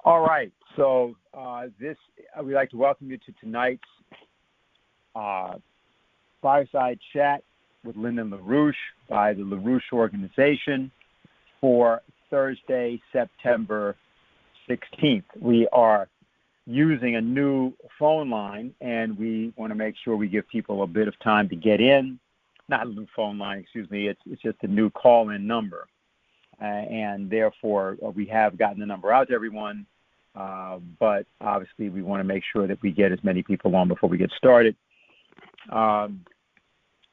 All right. So we'd like to welcome you to tonight's fireside chat with Lyndon LaRouche by the LaRouche Organization for Thursday, September 16th. We are using a new phone line, and we want to make sure we give people a bit of time to get in. Not a new phone line, excuse me. It's just a new call-in number. And therefore, we have gotten the number out to everyone, but obviously we want to make sure that we get as many people on before we get started.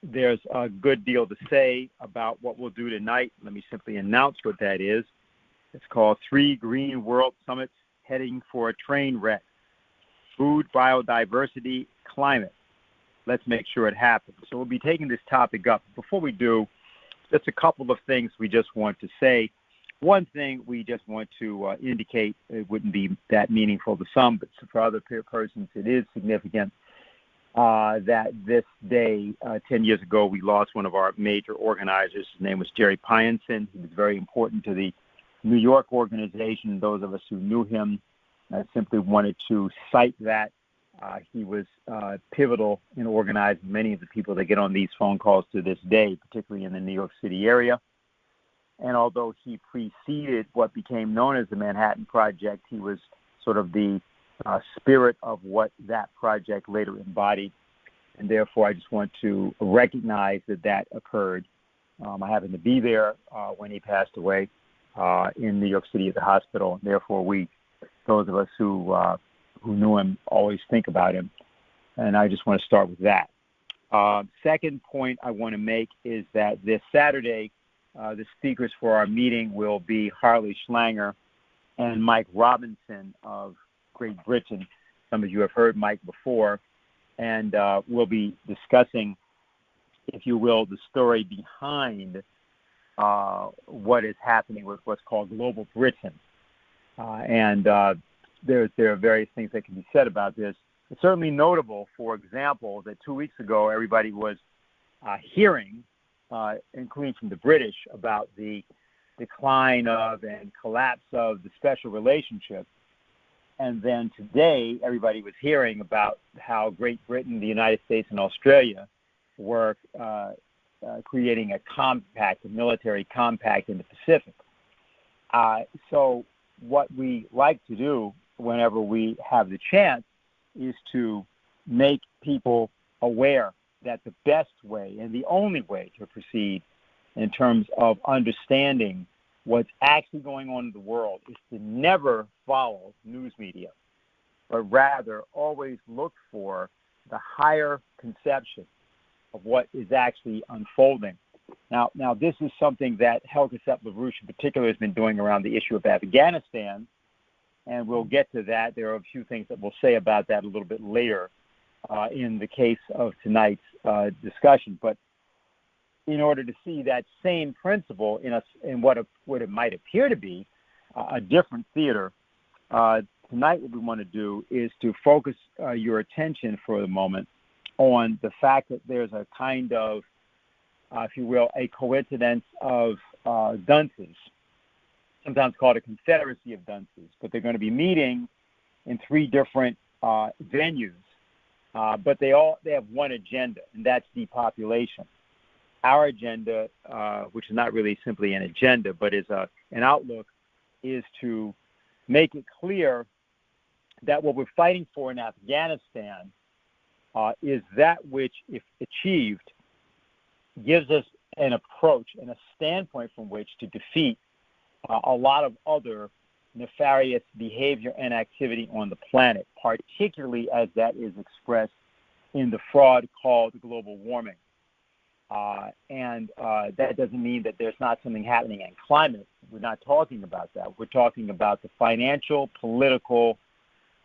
There's a good deal to say about what we'll do tonight. Let me simply announce what that is. It's called 3 Green World Summits Heading for a Trainwreck: Food, Biodiversity, Climate. Let's make sure it happens. So we'll be taking this topic up. Before we do, just a couple of things we just want to say. One thing we just want to indicate, it wouldn't be that meaningful to some, but for other persons it is significant, that this day, 10 years ago, we lost one of our major organizers. His name was Jerry Pyenson. He was very important to the New York organization. Those of us who knew him simply wanted to cite that. He was pivotal in organizing many of the people that get on these phone calls to this day, particularly in the New York City area. And although he preceded what became known as the Manhattan Project, he was sort of the spirit of what that project later embodied. And therefore, I just want to recognize that occurred. I happened to be there when he passed away in New York City at the hospital. And therefore, those of us who knew him always think about him. And I just want to start with that. Second point I want to make is that this Saturday, the speakers for our meeting will be Harley Schlanger and Mike Robinson of Great Britain. Some of you have heard Mike before. And we'll be discussing, if you will, the story behind what is happening with what's called Global Britain. There are various things that can be said about this. It's certainly notable, for example, that 2 weeks ago everybody was hearing, including from the British, about the decline of and collapse of the special relationship. And then today everybody was hearing about how Great Britain, the United States, and Australia were creating a military compact in the Pacific. So what we like to do whenever we have the chance is to make people aware that the best way and the only way to proceed in terms of understanding what's actually going on in the world is to never follow news media, but rather always look for the higher conception of what is actually unfolding. Now this is something that Helga Sepp-LaRouche in particular has been doing around the issue of Afghanistan, and we'll get to that. There are a few things that we'll say about that a little bit later in the case of tonight's discussion. But in order to see that same principle in what it might appear to be a different theater, tonight what we want to do is to focus your attention for the moment on the fact that there's a kind of, if you will, a coincidence of dunces, sometimes called a confederacy of dunces, but they're going to be meeting in 3 different venues, but they have one agenda, and that's depopulation. Our agenda, which is not really simply an agenda, but is an outlook, is to make it clear that what we're fighting for in Afghanistan is that which, if achieved, gives us an approach and a standpoint from which to defeat a lot of other nefarious behavior and activity on the planet, particularly as that is expressed in the fraud called global warming. And that doesn't mean that there's not something happening in climate. We're not talking about that. We're talking about the financial, political,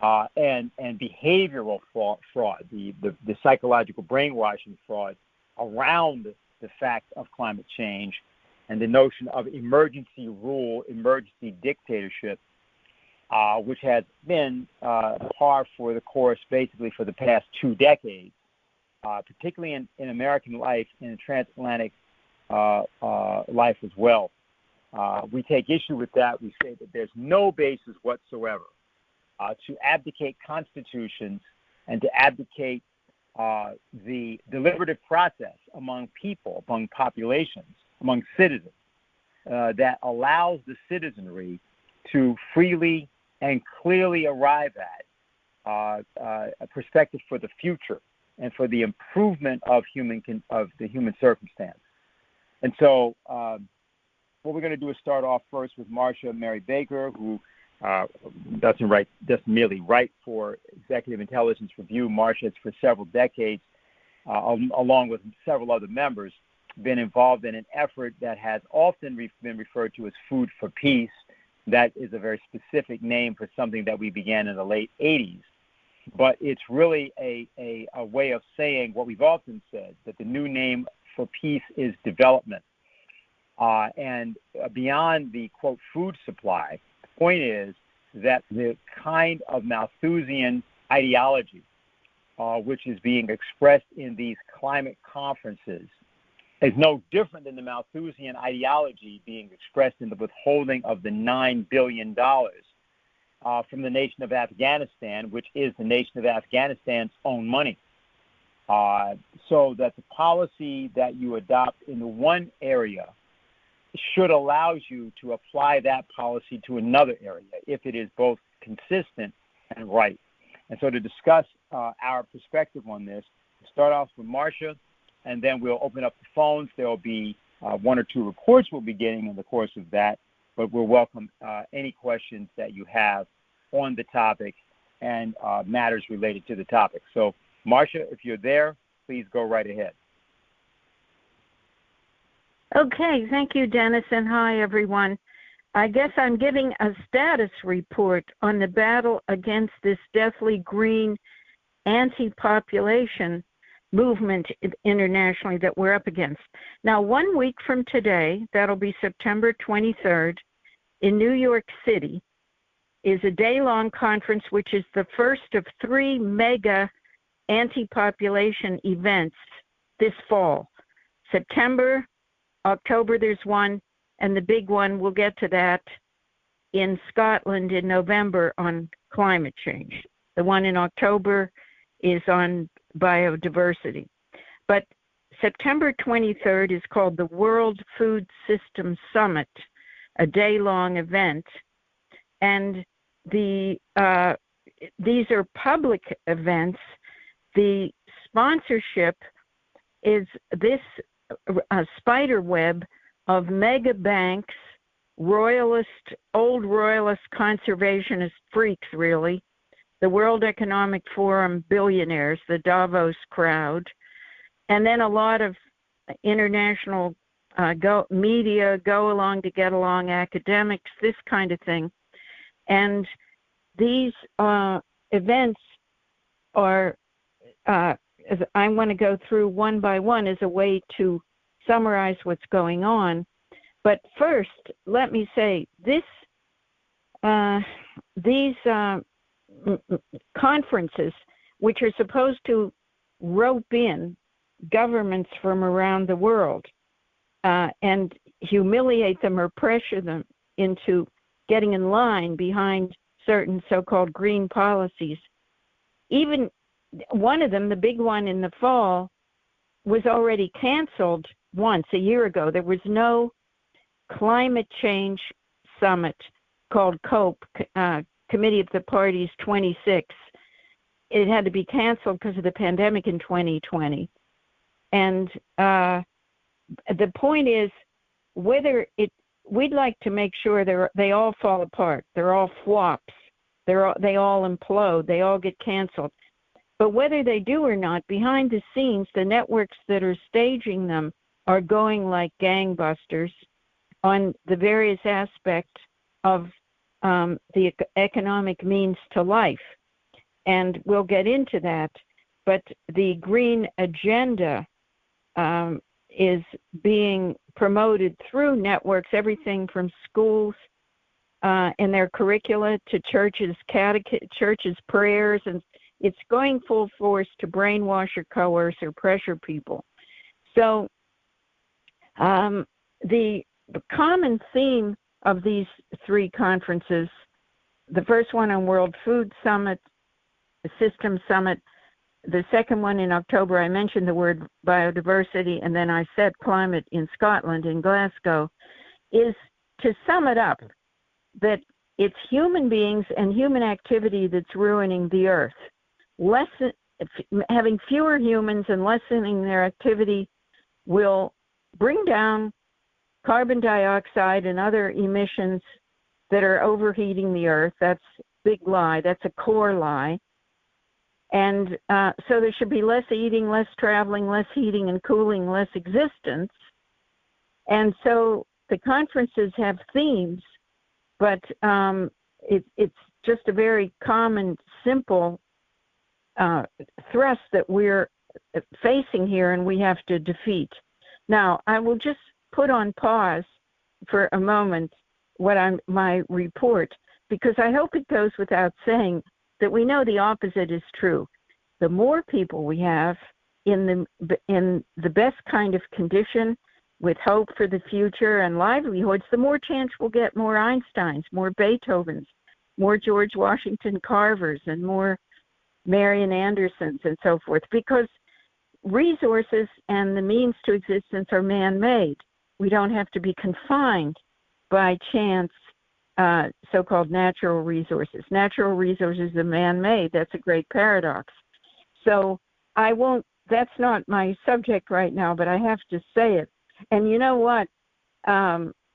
and behavioral fraud, the psychological brainwashing fraud around the fact of climate change and the notion of emergency rule, emergency dictatorship, which has been par for the course basically for the past 2 decades, particularly in American life, in transatlantic life as well. we take issue with that. We say that there's no basis whatsoever to abdicate constitutions and to abdicate the deliberative process among people, among populations, among citizens, that allows the citizenry to freely and clearly arrive at a perspective for the future and for the improvement of the human circumstance. And so what we're going to do is start off first with Marcia Mary Baker, who doesn't merely write for Executive Intelligence Review. Marcia has for several decades, along with several other members, been involved in an effort that has often been referred to as Food for Peace. That is a very specific name for something that we began in the late 80s. But it's really a way of saying what we've often said, that the new name for peace is development. And beyond the, quote, food supply, the point is that the kind of Malthusian ideology which is being expressed in these climate conferences is no different than the Malthusian ideology being expressed in the withholding of the $9 billion from the nation of Afghanistan, which is the nation of Afghanistan's own money. So that the policy that you adopt in the one area should allow you to apply that policy to another area if it is both consistent and right. And so to discuss our perspective on this, we'll start off with Marcia, and then we'll open up the phones. There will be one or two reports we'll be getting in the course of that, but we'll welcome any questions that you have on the topic and matters related to the topic. So, Marcia, if you're there, please go right ahead. Okay, thank you, Dennis, and hi, everyone. I guess I'm giving a status report on the battle against this deathly green anti-population movement internationally that we're up against. Now, 1 week from today, that'll be September 23rd, in New York City, is a day-long conference, which is the first of 3 mega anti-population events this fall. September, October, there's one, and the big one, we'll get to that, in Scotland in November on climate change. The one in October is on biodiversity. But September 23rd is called the World Food System Summit, a day-long event. And these are public events. The sponsorship is this spider web of mega banks, old royalist conservationist freaks, really, the World Economic Forum billionaires, the Davos crowd, and then a lot of international media, go along to get along, academics, this kind of thing. And these events are, as I want to go through one by one as a way to summarize what's going on. But first, let me say these conferences, which are supposed to rope in governments from around the world and humiliate them or pressure them into getting in line behind certain so-called green policies. Even one of them, the big one in the fall, was already canceled once a year ago. There was no climate change summit called COPE, Committee of the Parties 26. It had to be canceled because of the pandemic in 2020. And the point is, we'd like to make sure they all fall apart. They're all flops. They all implode. They all get canceled. But whether they do or not, behind the scenes, the networks that are staging them are going like gangbusters on the various aspects of the economic means to life. And we'll get into that. But the green agenda is being promoted through networks, everything from schools and their curricula to churches' prayers, and it's going full force to brainwash or coerce or pressure people. So the common theme of these three conferences, the first one on World Food Summit, the System Summit, the second one in October, I mentioned the word biodiversity, and then I said climate in Scotland, in Glasgow, is to sum it up, that it's human beings and human activity that's ruining the earth. Having fewer humans and lessening their activity will bring down carbon dioxide and other emissions that are overheating the earth. That's a big lie. That's a core lie. And so there should be less eating, less traveling, less heating and cooling, less existence. And so the conferences have themes, but it's just a very common, simple thrust that we're facing here and we have to defeat. Now, I will just put on pause for a moment my report, because I hope it goes without saying that we know the opposite is true. The more people we have in the best kind of condition, with hope for the future and livelihoods, the more chance we'll get more Einsteins, more Beethovens, more George Washington Carvers, and more Marian Andersons and so forth, because resources and the means to existence are man-made. We don't have to be confined by chance, so-called natural resources. Natural resources are man-made. That's a great paradox. So that's not my subject right now, but I have to say it. And you know what?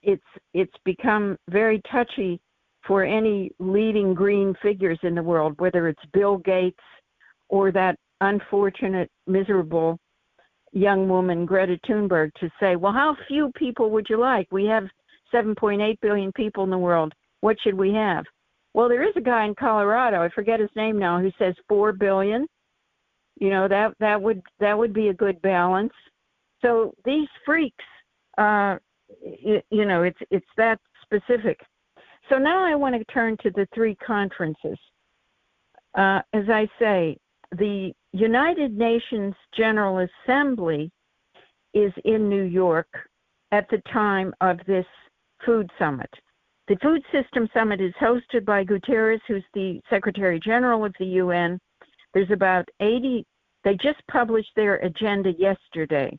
It's become very touchy for any leading green figures in the world, whether it's Bill Gates or that unfortunate, miserable young woman, Greta Thunberg, to say, well, how few people would you like? We have 7.8 billion people in the world. What should we have? Well, there is a guy in Colorado, I forget his name now, who says 4 billion. You know, that would be a good balance. So these freaks, it's that specific. So now I want to turn to the three conferences. As I say, the United Nations General Assembly is in New York at the time of this food summit. The Food System Summit is hosted by Guterres, who's the Secretary General of the UN. There's about 80, they just published their agenda yesterday.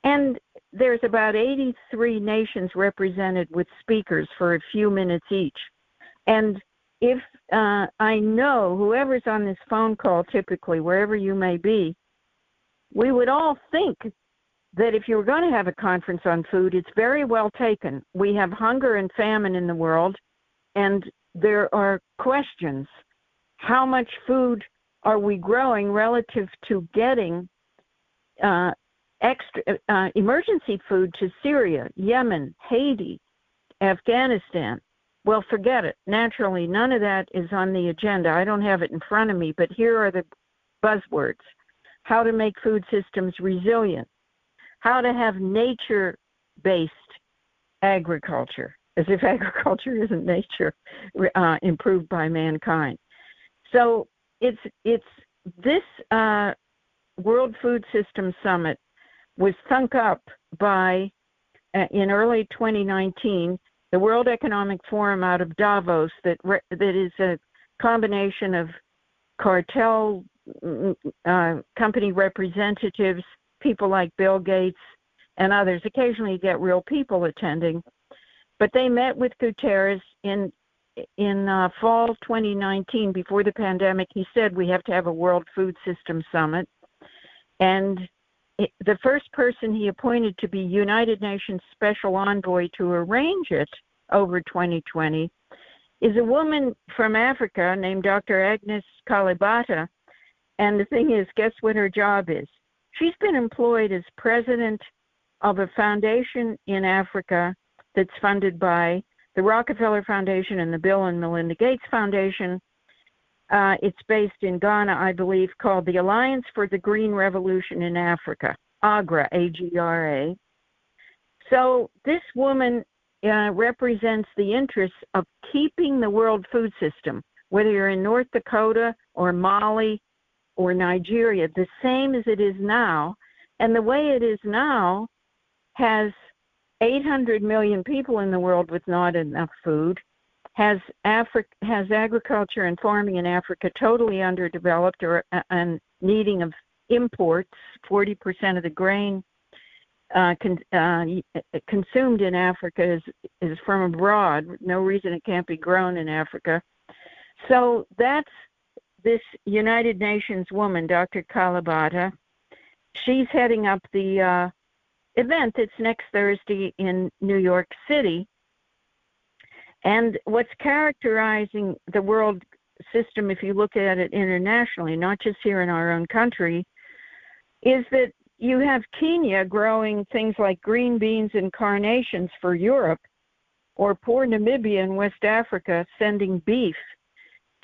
And there's about 83 nations represented with speakers for a few minutes each. And if I know whoever's on this phone call, typically, wherever you may be, we would all think that if you were going to have a conference on food, it's very well taken. We have hunger and famine in the world, and there are questions. How much food are we growing relative to getting extra emergency food to Syria, Yemen, Haiti, Afghanistan? Well, forget it. Naturally, none of that is on the agenda. I don't have it in front of me, but here are the buzzwords. How to make food systems resilient. How to have nature-based agriculture, as if agriculture isn't nature improved by mankind. So it's this World Food System Summit was thunk up by, in early 2019, the World Economic Forum out of Davos that is a combination of cartel company representatives, people like Bill Gates and others. Occasionally you get real people attending. But they met with Guterres in fall 2019, before the pandemic. He said we have to have a World Food System Summit. And the first person he appointed to be United Nations Special Envoy to arrange it over 2020 is a woman from Africa named Dr. Agnes Kalibata. And the thing is, guess what her job is? She's been employed as president of a foundation in Africa that's funded by the Rockefeller Foundation and the Bill and Melinda Gates Foundation. It's based in Ghana, I believe, called the Alliance for the Green Revolution in Africa, AGRA, A-G-R-A. So this woman represents the interests of keeping the world food system, whether you're in North Dakota or Mali or Nigeria, the same as it is now. And the way it is now has 800 million people in the world with not enough food, has agriculture and farming in Africa totally underdeveloped or and needing of imports. 40% of the grain consumed in Africa is from abroad. No reason it can't be grown in Africa. So that's this United Nations woman, Dr. Kalibata. She's heading up the event that's next Thursday in New York City. And what's characterizing the world system, if you look at it internationally, not just here in our own country, is that you have Kenya growing things like green beans and carnations for Europe, or poor Namibia in West Africa sending beef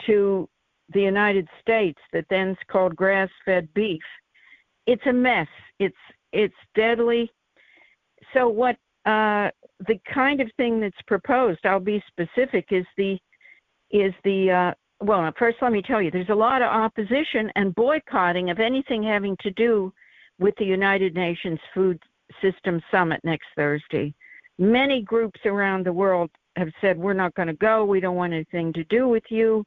to the United States that then's called grass-fed beef. It's a mess. It's deadly. So what the kind of thing that's proposed, I'll be specific, is well, first let me tell you, there's a lot of opposition and boycotting of anything having to do with the United Nations Food System Summit next Thursday. Many groups around the world have said, we're not going to go, we don't want anything to do with you,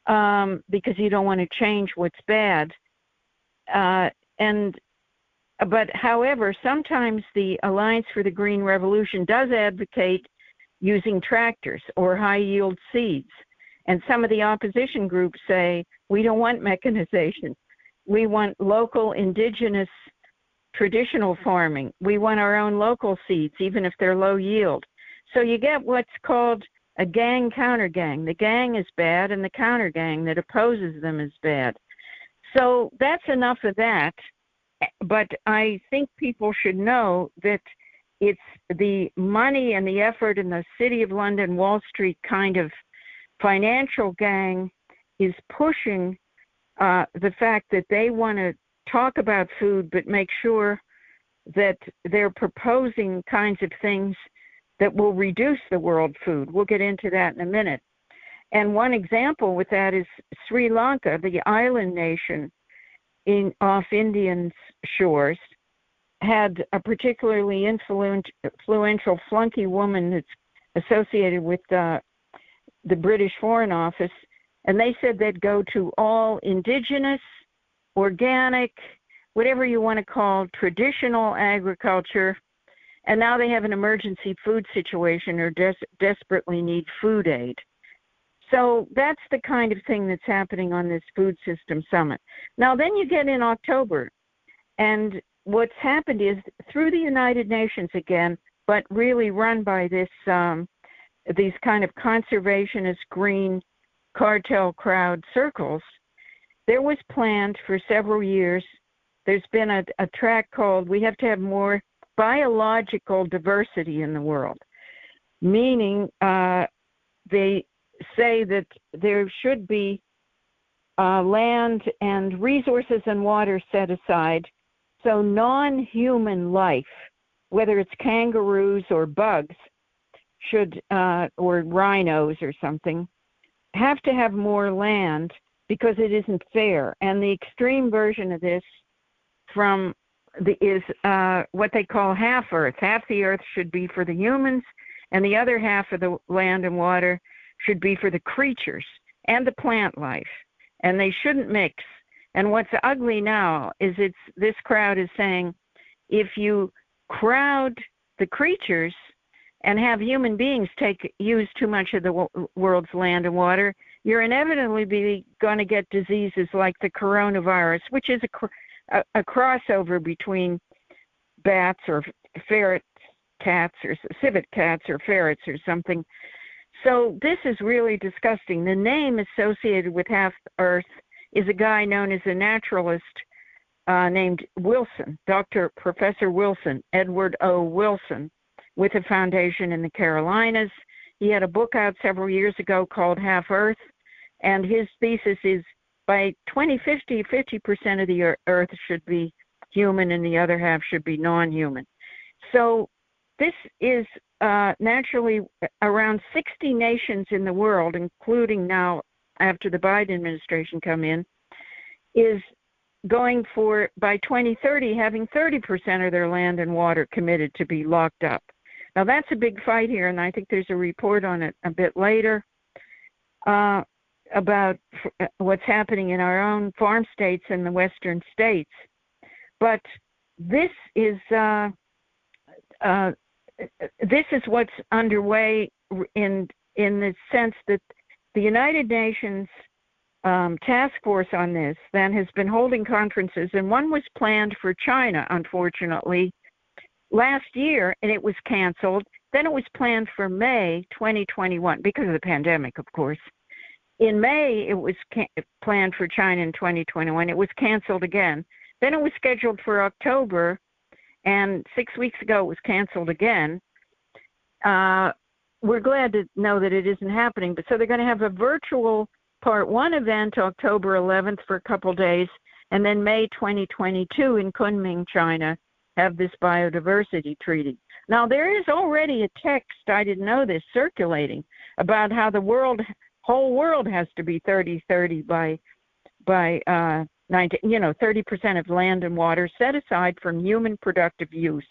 because you don't want to change what's bad. But however, sometimes the Alliance for the Green Revolution does advocate using tractors or high-yield seeds. And some of the opposition groups say, we don't want mechanization. We want local, indigenous, traditional farming. We want our own local seeds, even if they're low yield. So you get what's called a gang counter gang. The gang is bad, and the counter gang that opposes them is bad. So that's enough of that. But I think people should know that it's the money and the effort in the City of London, Wall Street kind of financial gang is pushing the fact that they want to talk about food, but make sure that they're proposing kinds of things that will reduce the world food. We'll get into that in a minute. And one example with that is Sri Lanka, the island nation off Indian shores, had a particularly influential flunky woman that's associated with the British Foreign Office, and they said they'd go to all indigenous, organic, whatever you want to call traditional agriculture, and now they have an emergency food situation or desperately need food aid. So that's the kind of thing that's happening on this Food System Summit. Now then you get in October, and what's happened is through the United Nations again, but really run by this these kind of conservationist green cartel crowd circles, there was planned for several years. There's been a track called We Have to Have More Biological Diversity in the World, meaning they say that there should be land and resources and water set aside so non-human life, whether it's kangaroos or bugs, should or rhinos or something, have to have more land because it isn't fair. And the extreme version of this is what they call half Earth. Half the Earth should be for the humans, and the other half of the land and water should be for the creatures and the plant life, and they shouldn't mix. And what's ugly now is this crowd is saying, if you crowd the creatures and have human beings use too much of the world's land and water, you're inevitably going to get diseases like the coronavirus, which is a crossover between bats or ferret cats or civet cats or ferrets or something. So this is really disgusting. The name associated with half Earth is a guy known as a naturalist named Wilson, Professor Wilson, Edward O. Wilson, with a foundation in the Carolinas. He had a book out several years ago called Half Earth, and his thesis is by 2050, 50% of the Earth should be human and the other half should be non-human. So this is naturally around 60 nations in the world, including now after the Biden administration come in, is going for, by 2030, having 30% of their land and water committed to be locked up. Now, that's a big fight here, and I think there's a report on it a bit later about what's happening in our own farm states and the western states. But this is what's underway in the sense that the United Nations task force on this then has been holding conferences, and one was planned for China, unfortunately, last year, and it was canceled. Then it was planned for May 2021 because of the pandemic, of course. In May, it was planned for China in 2021. It was canceled again. Then it was scheduled for October, and 6 weeks ago it was canceled again. We're glad to know that it isn't happening, but so they're going to have a virtual Part 1 event October 11th for a couple days, and then May 2022 in Kunming, China, have this biodiversity treaty. Now, there is already a text, I didn't know this, circulating about how the whole world has to be 30-30 by 30% of land and water set aside from human productive use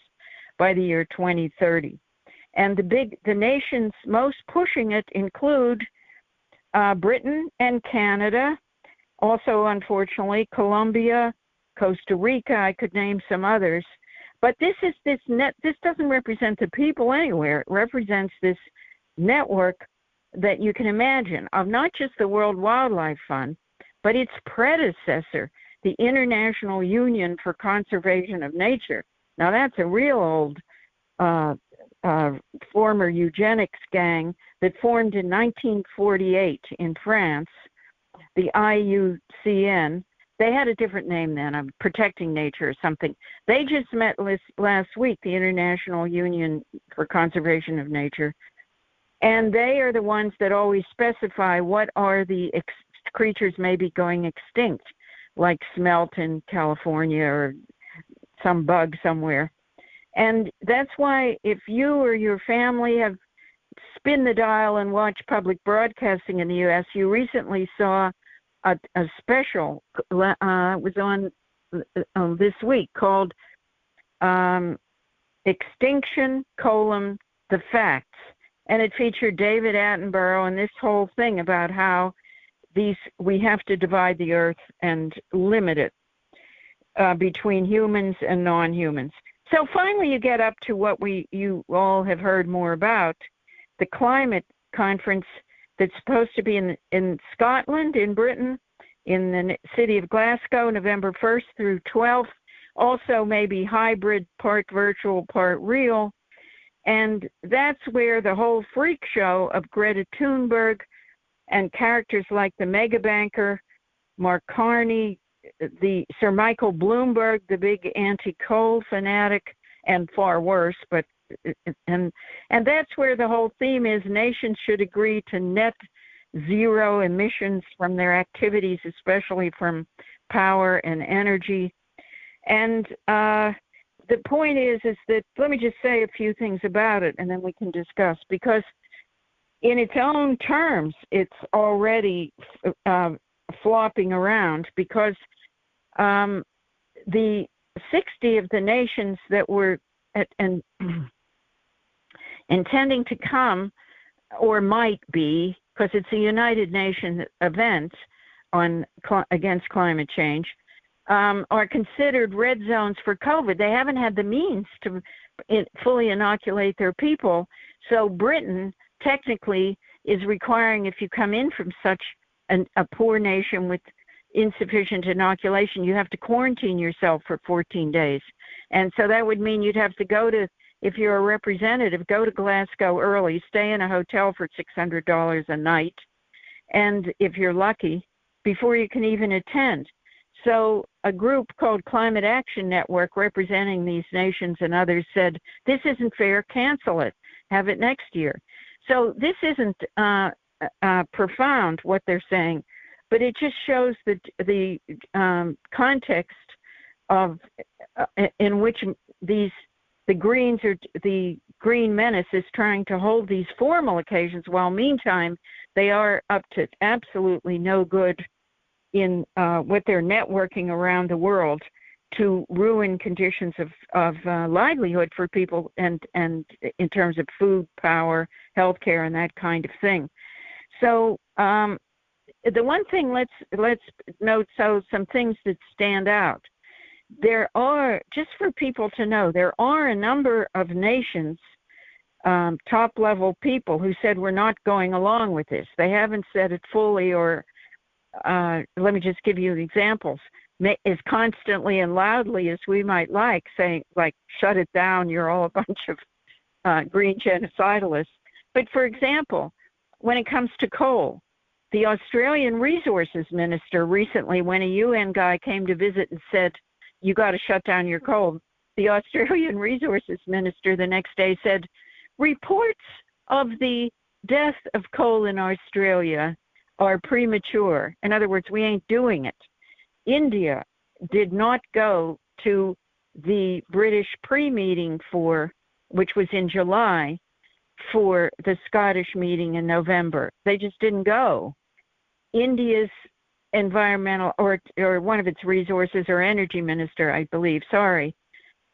by the year 2030. And the nations most pushing it include Britain and Canada, also, unfortunately, Colombia, Costa Rica, I could name some others. But this doesn't represent the people anywhere. It represents this network that you can imagine of not just the World Wildlife Fund, but its predecessor, the International Union for Conservation of Nature. Now, that's a real old former eugenics gang that formed in 1948 in France, the IUCN. They had a different name then, Protecting Nature or something. They just met last week, the International Union for Conservation of Nature, and they are the ones that always specify what are the creatures maybe going extinct, like smelt in California or some bug somewhere. And that's why if you or your family have spin the dial and watch public broadcasting in the U.S., you recently saw a special, was on this week, called Extinction, the Facts. And it featured David Attenborough and this whole thing about how we have to divide the earth and limit it between humans and non-humans. So finally you get up to what you all have heard more about, the climate conference that's supposed to be in Scotland, in Britain, in the city of Glasgow, November 1st through 12th. Also maybe hybrid, part virtual, part real. And that's where the whole freak show of Greta Thunberg and characters like the mega banker, Mark Carney, the Sir Michael Bloomberg, the big anti-coal fanatic, and far worse, and that's where the whole theme is nations should agree to net zero emissions from their activities, especially from power and energy. And the point is that, let me just say a few things about it, and then we can discuss, because in its own terms, it's already flopping around, because the 60 of the nations that were intending to come, or might be, because it's a United Nations event against climate change, are considered red zones for COVID. They haven't had the means to fully inoculate their people. So Britain technically is requiring, if you come in from such a poor nation with insufficient inoculation, you have to quarantine yourself for 14 days. And so that would mean you'd have to go to, if you're a representative, go to Glasgow early, stay in a hotel for $600 a night, and if you're lucky, before you can even attend. So a group called Climate Action Network, representing these nations and others, said, this isn't fair, cancel it, have it next year. So this isn't profound, what they're saying, but it just shows the context of in which the Green Menace is trying to hold these formal occasions, while meantime they are up to absolutely no good in what they're networking around the world. to ruin conditions of livelihood for people and in terms of food, power, healthcare, and that kind of thing. So the one thing, let's note some things that stand out. There are, just for people to know, there are a number of nations, top-level people who said we're not going along with this. They haven't said it fully, or let me just give you examples. As constantly and loudly as we might like, saying, like, shut it down, you're all a bunch of green genocidalists. But for example, when it comes to coal, the Australian Resources Minister recently, when a UN guy came to visit and said, you got to shut down your coal, the Australian Resources Minister the next day said, reports of the death of coal in Australia are premature. In other words, we ain't doing it. India did not go to the British pre-meeting which was in July, for the Scottish meeting in November. They just didn't go. India's environmental, or one of its resources or energy minister, I believe,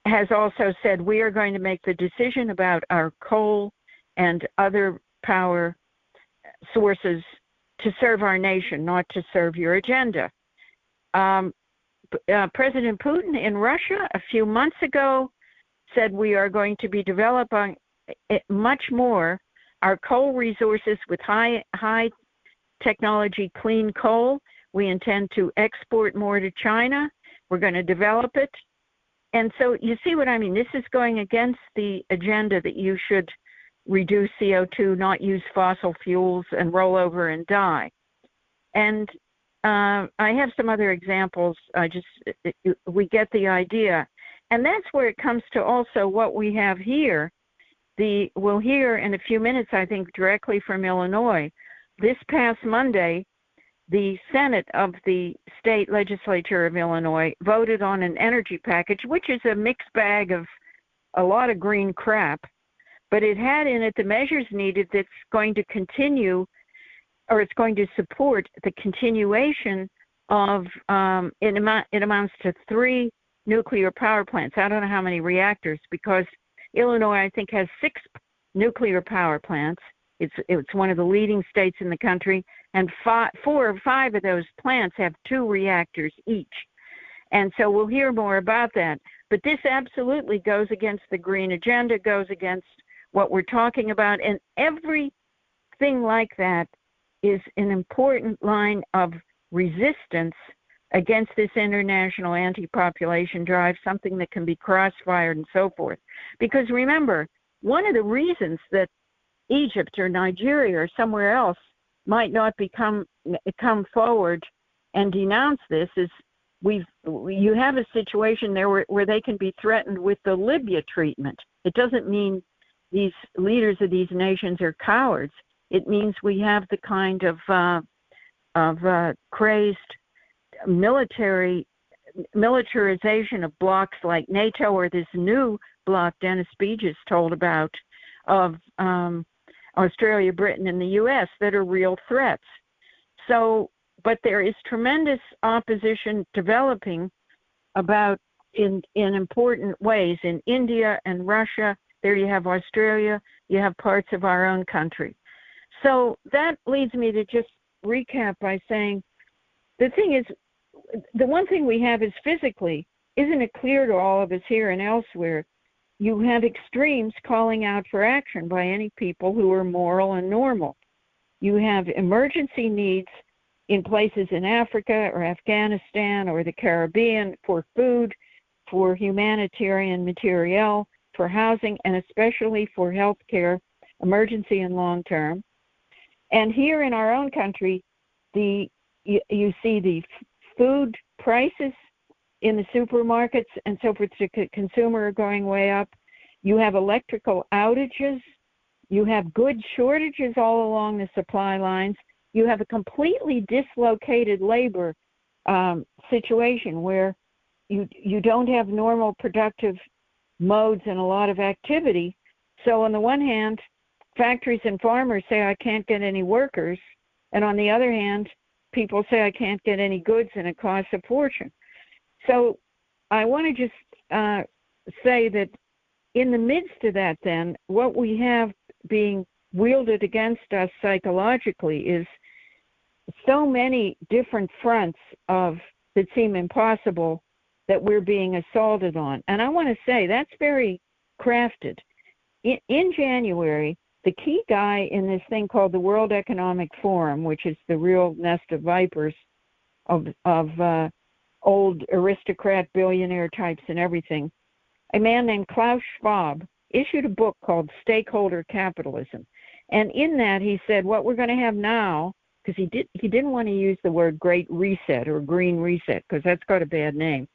has also said we are going to make the decision about our coal and other power sources to serve our nation, not to serve your agenda. President Putin in Russia a few months ago said we are going to be developing much more our coal resources with high technology clean coal. We intend to export more to China. We're going to develop it. And so you see what I mean? This is going against the agenda that you should reduce CO2, not use fossil fuels, and roll over and die. And I have some other examples. We get the idea. And that's where it comes to also what we have here. We'll hear in a few minutes, I think, directly from Illinois. This past Monday, the Senate of the state legislature of Illinois voted on an energy package, which is a mixed bag of a lot of green crap, but it had in it the measures needed that's going to continue, or it's going to support the continuation of, it amounts to 3 nuclear power plants. I don't know how many reactors, because Illinois, I think, has 6 nuclear power plants. It's one of the leading states in the country, and 4 or 5 of those plants have 2 reactors each. And so we'll hear more about that. But this absolutely goes against the green agenda, goes against what we're talking about, and everything like that is an important line of resistance against this international anti-population drive, something that can be cross-fired and so forth. Because remember, one of the reasons that Egypt or Nigeria or somewhere else might not come forward and denounce this is you have a situation there where they can be threatened with the Libya treatment. It doesn't mean these leaders of these nations are cowards. It means we have the kind of crazed militarization of blocs like NATO, or this new bloc Dennis Beges told about of Australia, Britain, and the U.S. that are real threats. So, but there is tremendous opposition developing about in important ways in India and Russia. There you have Australia, you have parts of our own country. So that leads me to just recap by saying the thing is, the one thing we have is physically, isn't it clear to all of us here and elsewhere, you have extremes calling out for action by any people who are moral and normal. You have emergency needs in places in Africa or Afghanistan or the Caribbean for food, for humanitarian material, for housing, and especially for health care, emergency and long term. And here in our own country, you see the food prices in the supermarkets and so forth to consumer are going way up. You have electrical outages. You have goods shortages all along the supply lines. You have a completely dislocated labor situation where you don't have normal productive modes and a lot of activity. So on the one hand, factories and farmers say, I can't get any workers. And on the other hand, people say, I can't get any goods and it costs a fortune. So I want to just say that in the midst of that, then, what we have being wielded against us psychologically is so many different fronts that seem impossible that we're being assaulted on. And I want to say that's very crafted. In January, the key guy in this thing called the World Economic Forum, which is the real nest of vipers of old aristocrat billionaire types and everything, a man named Klaus Schwab issued a book called Stakeholder Capitalism. And in that he said what we're going to have now, because he didn't want to use the word Great Reset or Green Reset because that's got a bad name.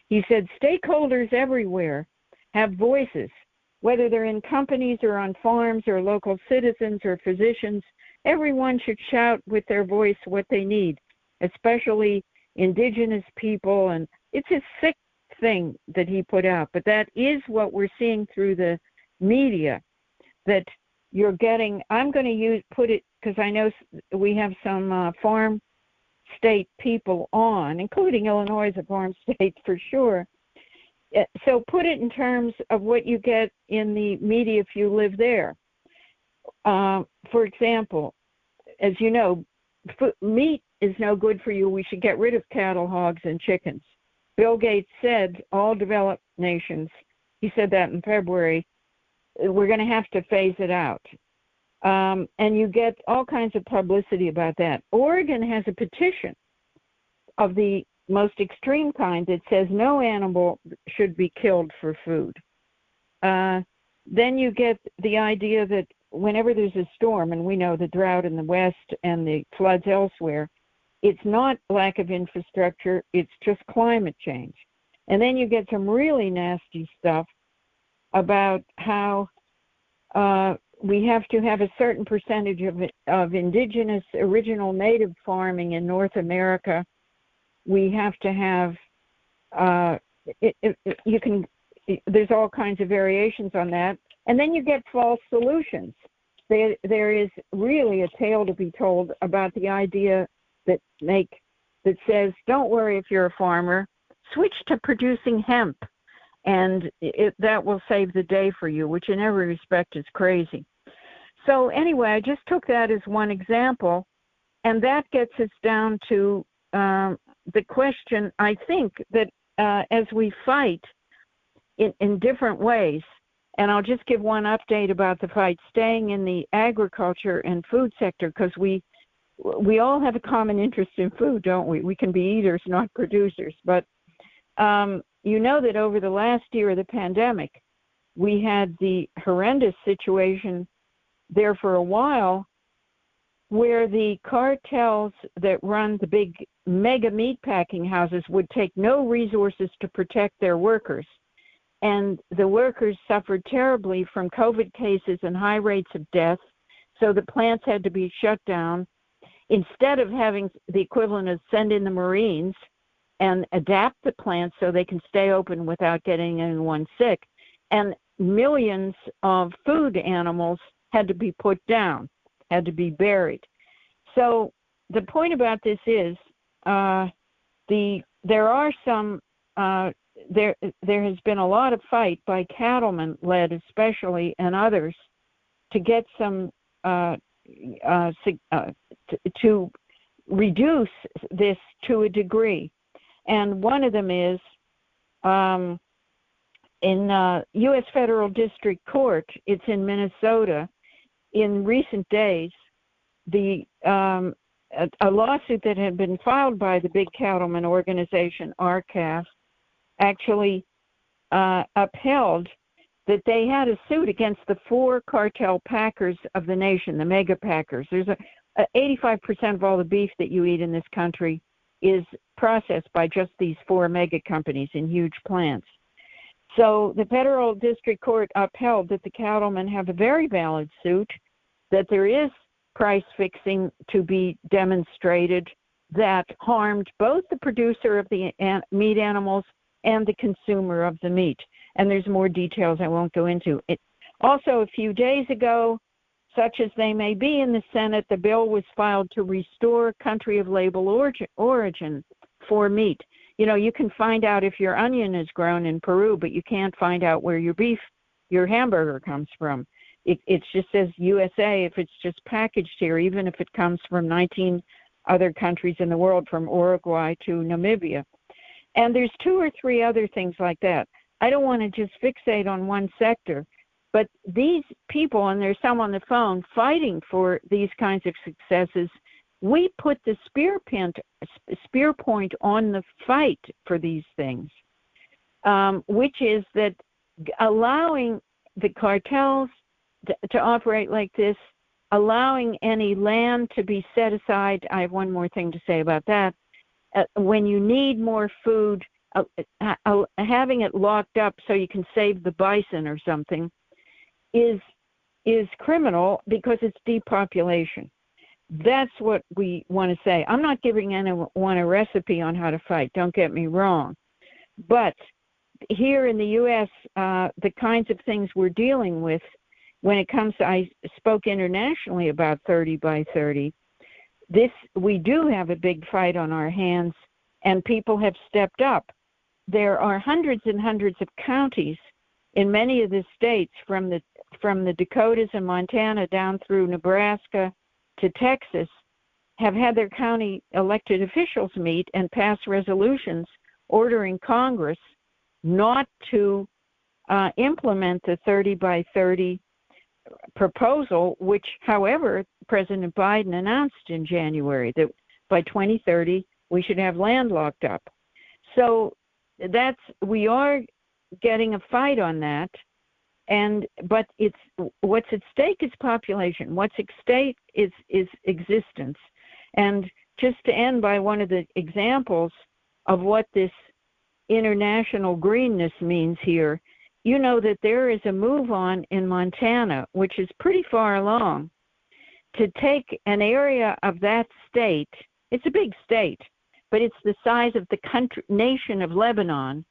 He said stakeholders everywhere have voices, whether they're in companies or on farms or local citizens or physicians. Everyone should shout with their voice what they need, especially indigenous people. And it's a sick thing that he put out, but that is what we're seeing through the media, that you're getting. I'm going to put it because I know we have some farm state people on, including Illinois as a farm state for sure. So put it in terms of what you get in the media if you live there. For example, as you know, meat is no good for you. We should get rid of cattle, hogs, and chickens. Bill Gates said all developed nations, he said that in February, we're going to have to phase it out. And you get all kinds of publicity about that. Oregon has a petition of the most extreme kind that says no animal should be killed for food. Then you get the idea that whenever there's a storm, and we know the drought in the West and the floods elsewhere, it's not lack of infrastructure, it's just climate change. And then you get some really nasty stuff about how we have to have a certain percentage of indigenous, original native farming in North America. We have to have, there's all kinds of variations on that. And then you get false solutions. There is really a tale to be told about the idea that says, don't worry if you're a farmer, switch to producing hemp, and that will save the day for you, which in every respect is crazy. So anyway, I just took that as one example, and that gets us down to the question, I think, that as we fight in different ways, and I'll just give one update about the fight, staying in the agriculture and food sector, because we all have a common interest in food, don't we? We can be eaters, not producers. But you know that over the last year of the pandemic, we had the horrendous situation there for a while where the cartels that run the big mega meat packing houses would take no resources to protect their workers. And the workers suffered terribly from COVID cases and high rates of death, so the plants had to be shut down. Instead of having the equivalent of send in the Marines and adapt the plants so they can stay open without getting anyone sick, and millions of food animals had to be put down, had to be buried. So the point about this is there are some there has been a lot of fight by cattlemen led especially and others to get some to reduce this to a degree. And one of them is in U.S. Federal District Court, it's in Minnesota, in recent days, a lawsuit that had been filed by the big cattleman organization, RCAF, actually upheld that they had a suit against the 4 cartel packers of the nation, the mega packers. There's 85% of all the beef that you eat in this country is processed by just these 4 mega companies in huge plants. So the federal district court upheld that the cattlemen have a very valid suit, that there is price fixing to be demonstrated that harmed both the producer of the meat animals and the consumer of the meat. And there's more details I won't go into. Also, a few days ago, such as they may be in the Senate, the bill was filed to restore country of label origin for meat. You know, you can find out if your onion is grown in Peru, but you can't find out where your hamburger comes from. It just says USA if it's just packaged here, even if it comes from 19 other countries in the world, from Uruguay to Namibia. And there's 2 or 3 other things like that. I don't want to just fixate on one sector, but these people, and there's some on the phone fighting for these kinds of successes, we put the spear point on the fight for these things, which is that allowing the cartels to operate like this, allowing any land to be set aside. I have one more thing to say about that. When you need more food, having it locked up so you can save the bison or something is criminal because it's depopulation. That's what we want to say. I'm not giving anyone a recipe on how to fight, don't get me wrong. But here in the U.S., the kinds of things we're dealing with when it comes to, I spoke internationally about 30 by 30, we do have a big fight on our hands, and people have stepped up. There are hundreds and hundreds of counties in many of the states, from the Dakotas and Montana down through Nebraska to Texas, have had their county elected officials meet and pass resolutions ordering Congress not to implement the 30 by 30 proposal, which, however, President Biden announced in January that by 2030 we should have land locked up. So we are getting a fight on that, but what's at stake is population. What's at stake is existence. And just to end by one of the examples of what this international greenness means here, you know that there is a move on in Montana, which is pretty far along, to take an area of that state. It's a big state, but it's the size of the nation of Lebanon,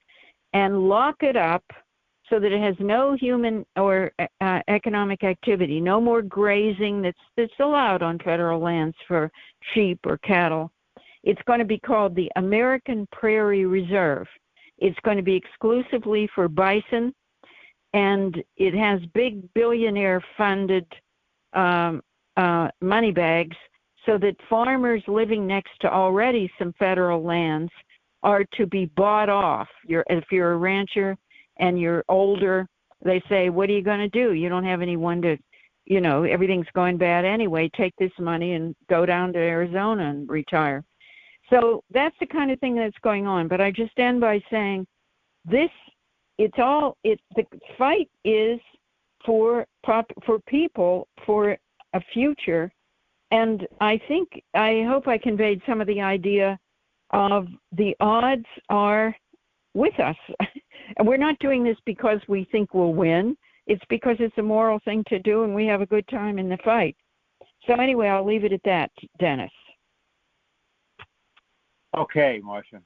and lock it up so that it has no human or economic activity, no more grazing that's allowed on federal lands for sheep or cattle. It's going to be called the American Prairie Reserve. It's going to be exclusively for bison, and it has big billionaire-funded money bags so that farmers living next to already some federal lands are to be bought off. If you're a rancher and you're older, they say, what are you going to do? You don't have anyone to, everything's going bad anyway. Take this money and go down to Arizona and retire. So that's the kind of thing that's going on. But I just end by saying the fight is for people, for a future. And I hope I conveyed some of the idea of the odds are with us. And we're not doing this because we think we'll win. It's because it's a moral thing to do, and we have a good time in the fight. So anyway, I'll leave it at that, Dennis. Okay, Marcia.